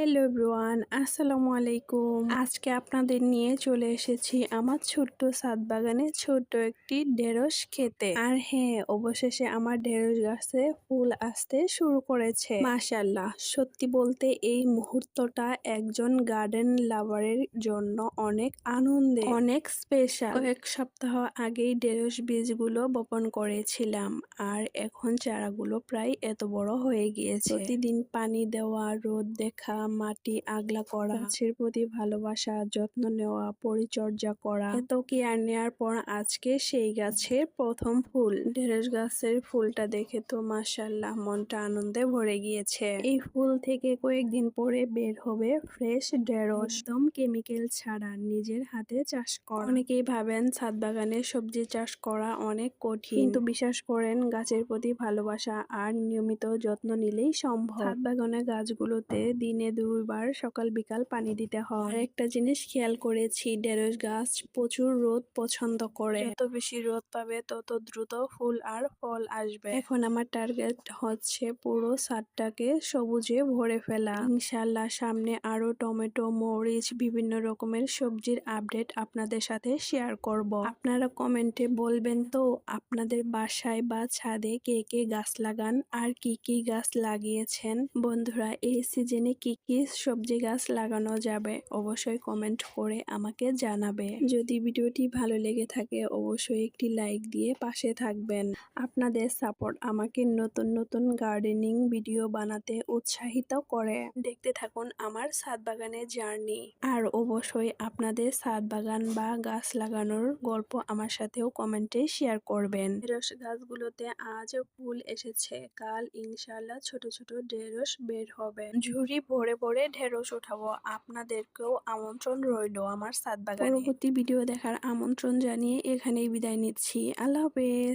Hello everyone, আসসালামু আলাইকুম। আজকে আপনাদের নিয়ে চলে এসেছি আমার ছোট্ট ছাদ বাগানে ছোট্ট একটি ঢেঁড়স খেতে। আর হ্যাঁ, অবশেষে আমার ঢেঁড়স গাছে ফুল আসতে শুরু করেছে। মাশাআল্লাহ, সত্যি বলতে এই মুহূর্তটা একজন গার্ডেন লাভারের জন্য অনেক আনন্দের, অনেক স্পেশাল। কয়েক সপ্তাহ আগেই ঢেঁড়স বীজগুলো বপন করেছিলাম আর এখন চারাগুলো প্রায় এত বড় হয়ে গিয়েছে। প্রতিদিন পানি দেওয়া, রোদ দেখা, মাটি আগলা করা, গাছের প্রতি ভালোবাসা, যত্ন নেওয়া, পরিচর্যা করা, এত কেয়ার নেওয়ার পর আজকে সেই গাছের প্রথম ফুল। ঢেঁড়স গাছের ফুলটা দেখে তো মাশাআল্লাহ মনটা আনন্দে ভরে গিয়েছে। এই ফুল থেকে কয়েকদিন পরে বের হবে ফ্রেশ ঢেঁড়স, একদম কেমিক্যাল ছাড়া নিজের হাতে চাষ করা। অনেকেই ভাবেন ছাদ বাগানে সবজি চাষ করা অনেক কঠিন, কিন্তু বিশ্বাস করেন গাছের প্রতি ভালোবাসা আর নিয়মিত যত্ন নিলেই সম্ভব। ছাদ বাগানে গাছগুলোতে দিনে 2 বার সকাল বিকাল পানি দিতে হয়। আর একটা জিনিস খেয়াল করেছি, ঢেঁড়স গাছ প্রচুর রোদ পছন্দ করে। যত বেশি রোদ পাবে তত দ্রুত ফুল আর ফল আসবে। এখন আমার টার্গেট হচ্ছে পুরো ছাদটাকে সবুজে ভরে ফেলা। ইনশাআল্লাহ সামনে আরো টমেটো, মরিচ, বিভিন্ন রকমের সবজির আপডেট আপনাদের সাথে শেয়ার করব। আপনারা কমেন্টে বলবেন তো আপনাদের বাসায় বা ছাদে কে কে গাছ লাগান আর কি কি গাছ লাগিয়েছেন। বন্ধুরা, এই সিজনে কি কি সবজি গাছ লাগানো যাবে অবশ্যই কমেন্ট করে আমাকে জানাবে। যদি ভিডিওটি ভালো লেগে থাকে অবশ্যই একটি লাইক দিয়ে পাশে থাকবেন। আপনাদের সাপোর্ট আমাকে নতুন নতুন গার্ডেনিং ভিডিও বানাতে উৎসাহিত করে। দেখতে থাকুন আমার ছাদ বাগানের জার্নি। আর অবশ্যই আপনাদের ছাদ বাগান বা গাছ লাগানোর গল্প আমার সাথেও কমেন্টে শেয়ার করবেন। ঢেঁড়স গাছগুলোতে আজও ফুল এসেছে, কাল ইনশাআল্লাহ ছোট ছোট ঢেঁড়স বের হবে। ঝুড়ি ভরে ভরে ঢেঁড়স উঠাবো। আপনাদেরকেও আমন্ত্রণ রইল আমার ছাদ বাগানে। পরবর্তী ভিডিও দেখার আমন্ত্রণ জানিয়ে এখানেই বিদায় নিচ্ছি। আল্লাহ হাফেজ।